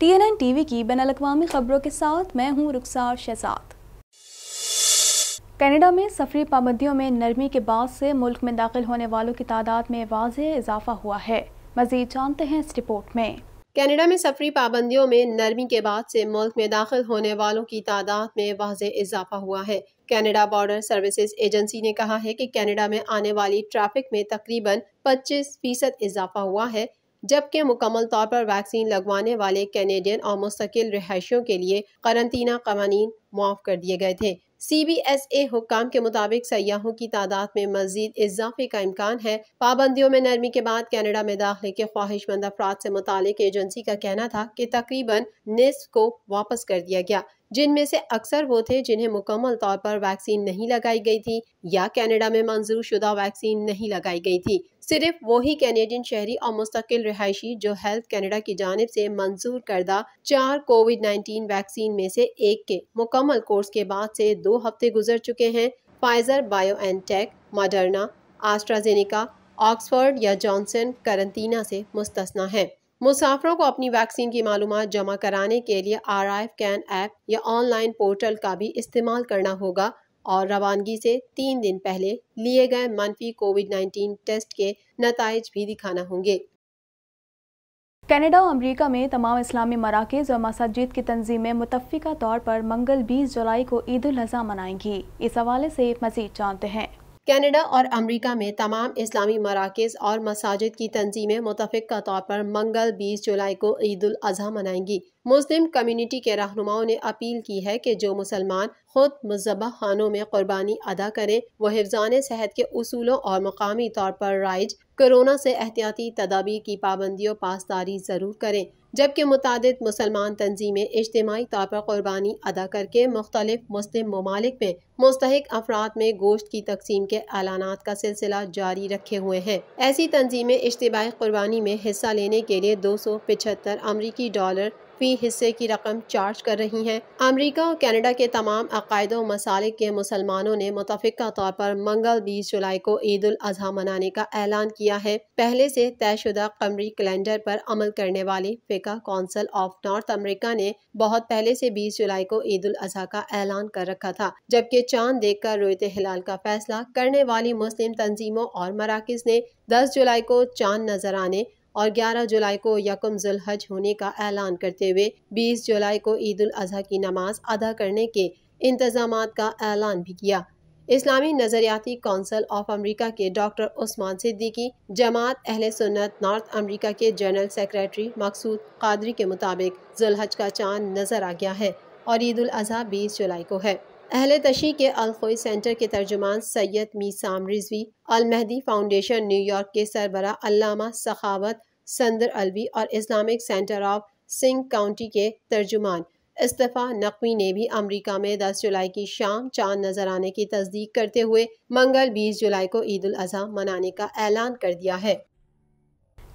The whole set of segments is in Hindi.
TNN टीवी की बैनुल-अक़वामी खबरों के साथ मैं हूं रुखसार शहजाद। कनाडा में सफरी पाबंदियों में नरमी के बाद से मुल्क में दाखिल होने वालों की तादाद में वाज़ेह इजाफा हुआ है। मज़ीद जानते हैं इस रिपोर्ट में। कनाडा में सफरी पाबंदियों में नरमी के बाद से मुल्क में दाखिल होने वालों की तादाद में वाज़ेह इजाफा हुआ है। कनाडा बॉर्डर सर्विसेज एजेंसी ने कहा है कि कनाडा में आने वाली ट्रैफिक में तकरीबन 25% इजाफा हुआ है, जबकि मुकम्मल तौर पर वैक्सीन लगवाने वाले कैनेडियन और मुस्तकिल रिहायशियों के लिए करंतना कवानीन मुआफ कर दिए गए थे। CBSA हुक्काम के मुताबिक सयाहों की तादाद में मजीद इजाफे का इम्कान है। पाबंदियों में नरमी के बाद कनाडा में दाखिले के ख्वाहिशमंद अफराद से मुतालिक एजेंसी का कहना था कि तकरीबन निस्फ को वापस कर दिया गया, जिनमें से अक्सर वो थे जिन्हें मुकम्मल तौर पर वैक्सीन नहीं लगाई गई थी या कनाडा में मंजूर शुदा वैक्सीन नहीं लगाई गई थी। सिर्फ वही कैनेडियन शहरी और मुस्तकिल रिहायशी जो हेल्थ कनाडा की जानिब से मंजूर करदा 4 कोविड-19 वैक्सीन में से एक के मुकम्मल कोर्स के बाद से 2 हफ्ते गुजर चुके हैं। Pfizer, BioNTech, Moderna, AstraZeneca, Oxford या जॉनसन करंतना से मुस्तस्ना है। मुसाफिरों को अपनी वैक्सीन की मालूमात जमा कराने के लिए ArriveCAN ऐप या ऑनलाइन पोर्टल का भी इस्तेमाल करना होगा और रवानगी से 3 दिन पहले लिए गए मनफी कोविड-19 टेस्ट के नताइज भी दिखाना होंगे। कनाडा और अमरीका में तमाम इस्लामी मराकिज़ और मसाजिद की तंजीमें मुतफ़िका तौर पर मंगल 20 जुलाई को ईद उल अज़हा मनाएंगी। इस हवाले से मज़ीद जानते हैं। कनाडा और अमरीका में तमाम इस्लामी मराकिज़ और मसाजिद की तंजीमें मुतफ़िका तौर पर मंगल 20 जुलाई को ईद उल अज़हा मनाएंगी। मुस्लिम कम्युनिटी के रहनुमाओं ने अपील की है कि जो मुसलमान खुद मुज़ब्बह खानों में कुर्बानी अदा करें वो हिफ़्ज़ान सेहत के उसूलों और मकामी तौर पर राइज कोरोना से एहतियाती तदाबीर की पाबंदियों पासदारी ज़रूर करें, जबकि मुतादिद मुसलमान तंजीमें इज्तिमाई तौर पर कुर्बानी अदा करके मुख्तलिफ मुस्लिम ममालिक में मुस्तहिक अफराद में गोश्त की तकसीम के ऐलानात का सिलसिला जारी रखे हुए हैं। ऐसी तंजीमें इज्तिमाई कुर्बानी में हिस्सा लेने के लिए $275 अमरीकी फी हिस्से की रकम चार्ज कर रही हैं। अमेरिका और कनाडा के तमाम अकायद व मसालिक के मुसलमानों ने मुतफ़िका तौर पर मंगल 20 जुलाई को ईद उल अज़हा मनाने का ऐलान किया है। पहले से तयशुदा कमरी कैलेंडर पर अमल करने वाली फ़िक़्ह काउंसिल ऑफ नॉर्थ अमेरिका ने बहुत पहले से 20 जुलाई को ईद उल अज़हा का ऐलान कर रखा था, जबकि चांद देखकर रोयते हिलाल का फैसला करने वाली मुस्लिम तंजीमों और मराकिज़ ने 10 जुलाई को चांद नजर आने और 11 जुलाई को यकम ज़ुल्हज होने का ऐलान करते हुए 20 जुलाई को ईद उल अज़हा की नमाज अदा करने के इंतज़ामात का ऐलान भी किया। इस्लामी नज़रियाती काउंसिल ऑफ अमेरिका के डॉक्टर उस्मान सिद्दीकी, जमात अहले सुन्नत नॉर्थ अमेरिका के जनरल सेक्रेटरी मकसूद कादरी के मुताबिक ज़ुल्हज का चांद नज़र आ गया है और ईद उल अज़हा 20 जुलाई को है। अहले तशी के अल-खोई सेंटर के तर्जुमान सैयद मीसाम रिजवी, अल महदी फाउंडेशन न्यूयॉर्क के सरबरा अल्लामा सखावत संदर अलवी और Islamic centre of Singh county के तर्जुमान इस्तफा नकवी ने भी अमेरिका में 10 जुलाई की शाम चांद नजर आने की तस्दीक करते हुए मंगल 20 जुलाई को ईद उल अज़हा मनाने का ऐलान कर दिया है।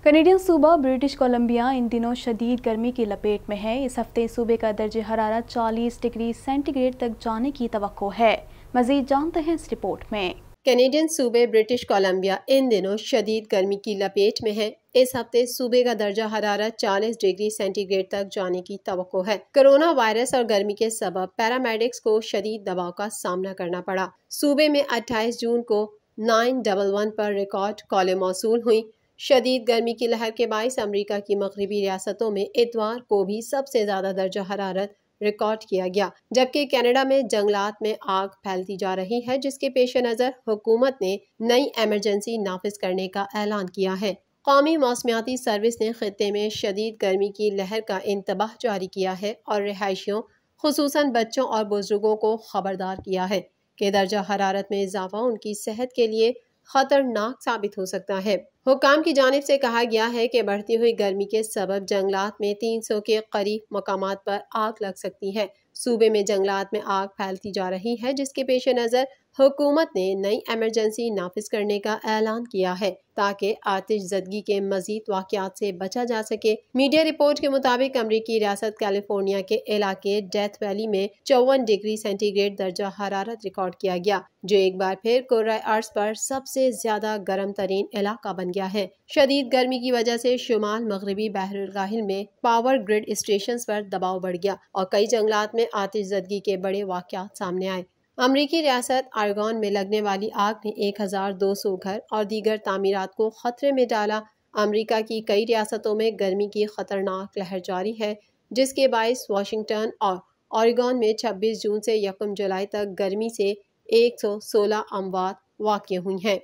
कनेडियन सूबा ब्रिटिश कोलंबिया इन दिनों शदीद गर्मी की लपेट में है। इस हफ्ते सूबे का दर्जे हरारत 40 डिग्री सेंटीग्रेड तक जाने की तवक्को है। मजीद जानते हैं इस रिपोर्ट में। कैनेडियन सूबे ब्रिटिश कोलंबिया इन दिनों शदीद गर्मी की लपेट में है। इस हफ्ते सूबे का दर्जा हरारत 40 डिग्री सेंटीग्रेड तक जाने की तवक्को है। कोरोना वायरस और गर्मी के सबब पैरामेडिक्स को शदीद दबाव का सामना करना पड़ा। सूबे में 28 जून को 911 पर रिकॉर्ड कॉलें मौसूल हुई। शदीद गर्मी की लहर के बाइस अमरीका की मगरबी रियासतों में इतवार को भी सबसे ज्यादा दर्जा हरारत रिकॉर्ड किया गया, जबकि कनाडा में जंगलात में आग फैलती जा रही है, जिसके पेश नज़र हुकूमत ने नई एमरजेंसी नाफिज करने का ऐलान किया है। कौमी मौसमियाती सर्विस ने खित्ते में शदीद गर्मी की लहर का इंतबाह जारी किया है और रिहायशियों खुसूसन बच्चों और बुजुर्गों को खबरदार किया है कि दर्जा हरारत में इजाफा उनकी सेहत के लिए खतरनाक साबित हो सकता है। हुक्काम की जानिब से कहा गया है कि बढ़ती हुई गर्मी के सबब जंगलात में 300 के करीब मकामात पर आग लग सकती है। सूबे में जंगलात में आग फैलती जा रही है, जिसके पेश नज़र हुकूमत ने नई एमरजेंसी नाफिज करने का ऐलान किया है ताकि आतिशज़दगी के मजीद वाक़यात से बचा जा सके। मीडिया रिपोर्ट के मुताबिक अमरीकी रियासत कैलिफोर्निया के इलाके डेथ वैली में 54 डिग्री सेंटीग्रेड दर्जा हरारत रिकॉर्ड किया गया, जो एक बार फिर कुर्राए अर्ज पर सबसे ज्यादा गर्म तरीन इलाका बन गया है। शदीद गर्मी की वजह से शुमाल मगरबी बहरुल में पावर ग्रिड स्टेशन पर दबाव बढ़ गया और कई जंगलात में आतिशज़दगी के बड़े वाक़यात सामने आए। अमरीकी रियासत आरगॉन में लगने वाली आग ने 1200 घर और दीगर तामीरात को खतरे में डाला। अमरीका की कई रियासतों में गर्मी की खतरनाक लहर जारी है, जिसके बायस वाशिंगटन और ऑरेगॉन में 26 जून से 1 जुलाई तक गर्मी से 116 अमवात वाक़ हुई हैं।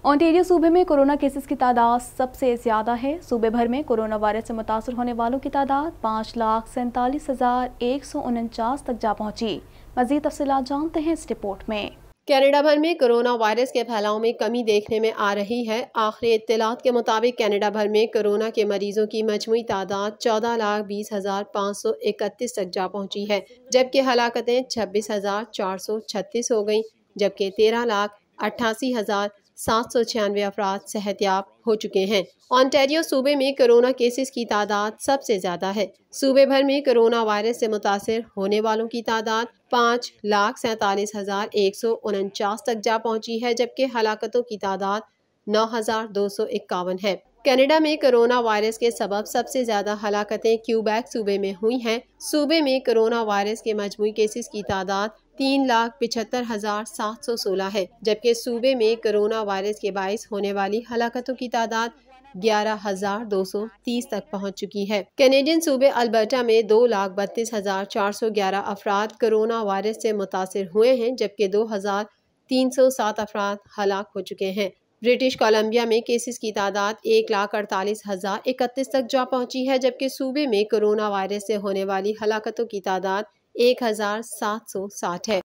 ओंटारियो सूबे में कोरोना केसेस की तादाद सबसे ज़्यादा है। सूबे भर में कोरोना वायरस से मुतासर होने वालों की तादाद 5,47,149 तक जा पहुंची। मज़ीद तफसीलात जानते हैं इस रिपोर्ट में। कनाडा भर में कोरोना वायरस के फैलाव में कमी देखने में आ रही है। आखिरी इत्तलात के मुताबिक कनाडा भर में कोरोना के मरीजों की मजमूई तादाद 14,20,531 तक जा पहुंची है, जबकि हलाकतें 26,436 हो गईं, जबकि 13,88,796 अफराद सेहतयाब हो चुके हैं। ओंटारियो सूबे में कोरोना केसेस की तादाद सबसे ज्यादा है। सूबे भर में कोरोना वायरस से मुतासिर होने वालों की तादाद 5,47,149 तक जा पहुंची है, जबकि हलाकतों की तादाद 9,251 है। कनाडा में कोरोना वायरस के सबब सबसे ज्यादा हलाकतें क्यूबेक सूबे में हुई हैं। सूबे में कोरोना वायरस के मजमूई केसेस की तादाद 3,75,716 है, जबकि सूबे में कोरोना वायरस के बाइस होने वाली हलाकतों की तादाद 11,230 तक पहुंच चुकी है। कैनेडियन सूबे अल्बर्टा में 2,32,411 अफराद कोरोना वायरस से मुतासिर हुए हैं, जबकि 2,307 अफराद हलाक हो चुके हैं। ब्रिटिश कोलंबिया में केसेस की तादाद 1,48,031 तक जा पहुंची है, जबकि सूबे में कोरोना वायरस से होने वाली हलाकतों की तादाद 1,760 है।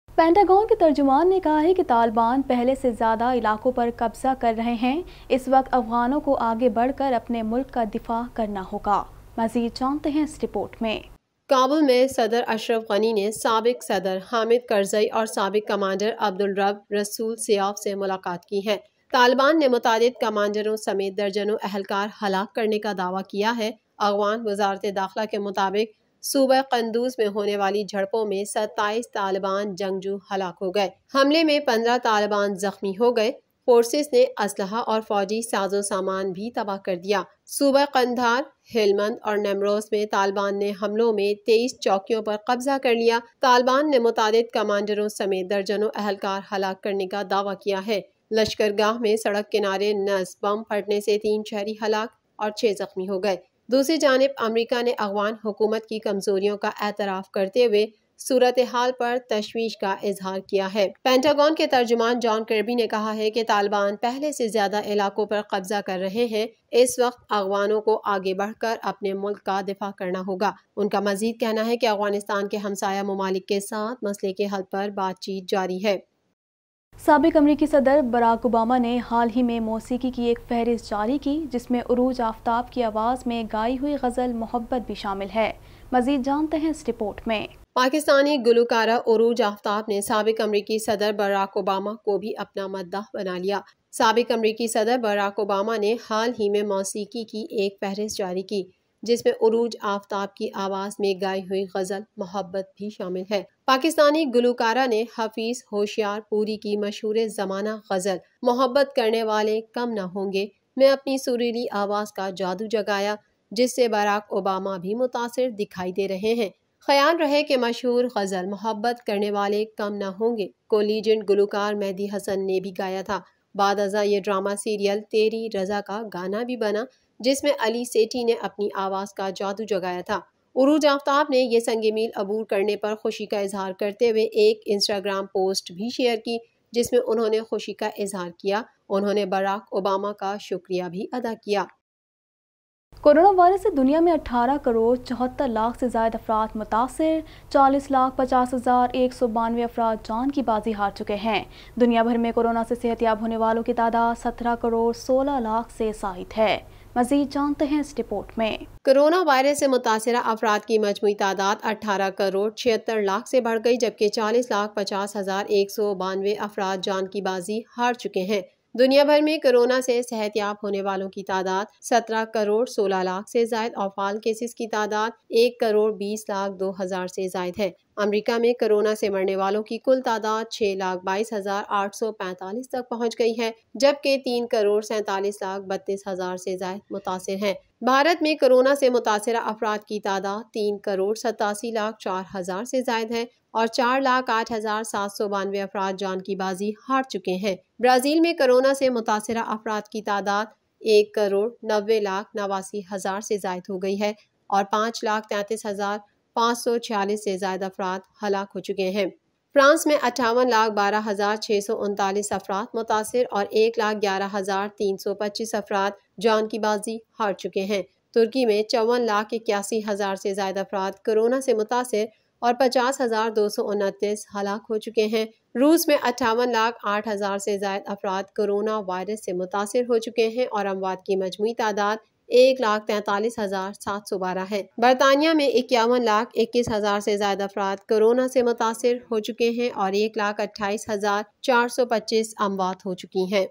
पेंटागन के तर्जुमान ने कहा है कि तालिबान पहले से ज़्यादा इलाकों पर कब्जा कर रहे हैं। इस वक्त अफगानों को आगे बढ़कर अपने मुल्क का दिफा करना होगा। मज़ीद जानते हैं इस रिपोर्ट में। काबुल में सदर अशरफ गनी ने साबिक सदर हामिद करजई और साबिक कमांडर अब्दुल रब रसूल सियाफ से मुलाकात की है। तालिबान ने मुतादिद कमांडरों समेत दर्जनों अहलकार हलाक करने का दावा किया है। अफगान वजारत दाखिला के मुताबिक सूबा कंदूज में होने वाली झड़पों में 27 तालिबान जंगजू हलाक हो गए। हमले में 15 तालिबान जख्मी हो गए। फोर्सेस ने असलहा और फौजी साजो सामान भी तबाह कर दिया। सूबा कंधार, हेलमंद और नमरोज में तालिबान ने हमलों में 23 चौकियों पर कब्जा कर लिया। तालिबान ने मुतादिद कमांडरों समेत दर्जनों अहलकार हलाक करने का दावा किया है। लश्करगाह में सड़क किनारे नस बम फटने से 3 शहरी हलाक और 6 जख्मी हो गए। दूसरी जानिब अमरीका ने अफगान हुकूमत की कमजोरियों का एतराफ़ करते हुए सूरत हाल पर तशवीश का इजहार किया है। पेंटागन के तर्जुमान जॉन कर्बी ने कहा है कि तालिबान पहले से ज्यादा इलाकों पर कब्जा कर रहे हैं। इस वक्त अफगानों को आगे बढ़कर अपने मुल्क का दिफा करना होगा। उनका मजीद कहना है कि अफगानिस्तान के हमसाया ममालिक के साथ मसले के हल पर बातचीत जारी है। साबिक अमरीकी सदर बराक ओबामा ने हाल ही में मौसीकी की एक फहरिस्त जारी की, जिसमें उरूज आफ्ताब की आवाज़ में गाई हुई गज़ल मोहब्बत भी शामिल है। मज़ीद जानते हैं इस रिपोर्ट में। पाकिस्तानी गुलकारा उरूज आफ्ताब ने साबिक अमरीकी सदर बराक ओबामा को भी अपना मद्दाह बना लिया। साबिक अमरीकी सदर बराक ओबामा ने हाल ही में मौसीकी की एक फहरिस्त जारी की, जिसमें उरूज आफ्ताब की आवाज़ में गाई हुई गज़ल मोहब्बत भी शामिल है। पाकिस्तानी गुलकारा ने हफीज होशियार पूरी की मशहूर ज़माना गज़ल मोहब्बत करने वाले कम न होंगे में अपनी सुरीली आवाज़ का जादू जगाया, जिससे बराक ओबामा भी मुतासिर दिखाई दे रहे हैं। ख्याल रहे कि मशहूर गज़ल मोहब्बत करने वाले कम न होंगे को लीजेंड गुलकार मेहदी हसन ने भी गाया था। बाद अज़ा ये ड्रामा सीरियल तेरी रज़ा का गाना भी बना, जिसमें अली सेठी ने अपनी आवाज़ का जादू जगाया था। उरूज आफ्ताब ने यह संग मील अबूर करने पर खुशी का इजहार करते हुए एक इंस्टाग्राम पोस्ट भी शेयर की, जिसमें उन्होंने खुशी का इजहार किया। उन्होंने बराक ओबामा का शुक्रिया भी अदा किया। कोरोना वायरस से दुनिया में 18 करोड़ 74 लाख से ज़्यादा अफराद मुतासिर, 40,50,192 अफराद जान की बाजी हार चुके हैं। दुनिया भर में कोरोना से सेहतयाब होने वालों की तादाद 17 करोड़ 16 लाख से ज़ायद है। मजीद जानते हैं इस रिपोर्ट में। कोरोना वायरस से मुतासरा अफराद की मजमूई तादाद 18 करोड़ 76 लाख से बढ़ गई, जबकि 40,50,192 अफराद जान की बाजी हार चुके हैं। दुनिया भर में कोरोना से सेहतयाब होने वालों की तादाद 17 करोड़ 16 लाख से जायद और फाल केसेस की तादाद 1 करोड़ 20 लाख 2,000 से जायद है। अमेरिका में कोरोना से मरने वालों की कुल तादाद 6,22,845 तक पहुंच गई है, जबकि 3 करोड़ 47 लाख 32,000 से जायद मुतासिर हैं। भारत में कोरोना से मुतासरा अफराद की तादाद 3 करोड़ 87 लाख 4,000 से जायद है और 4,08,792 अफराद जान की बाजी हार चुके हैं। ब्राज़ील में कोरोना से मुतासरा अफराद की तादाद 1 करोड़ 90 लाख 89,000 से जायद हो गई है और 5,33,546 से ज्यादा अफराद हलाक हो चुके हैं। फ्रांस में 58,12,639 अफराद मुतासिर और 1,11,325 अफराद जान की बाजी हार चुके हैं। तुर्की में 54,81,000 से ज्यादा अफराद कोरोना से मुतासिर और 50,229 हलाक हो चुके हैं। रूस में 58,08,000 से ज्यादा अफराद कोरोना वायरस से मुतासिर हो चुके हैं और अमवात की मजमूई तादाद 1,43,712 है। बरतानिया में 51,21,000 से ज्यादा अफराद कोरोना से मुतासिर हो चुके हैं और 1,28,425 अमवात हो चुकी हैं।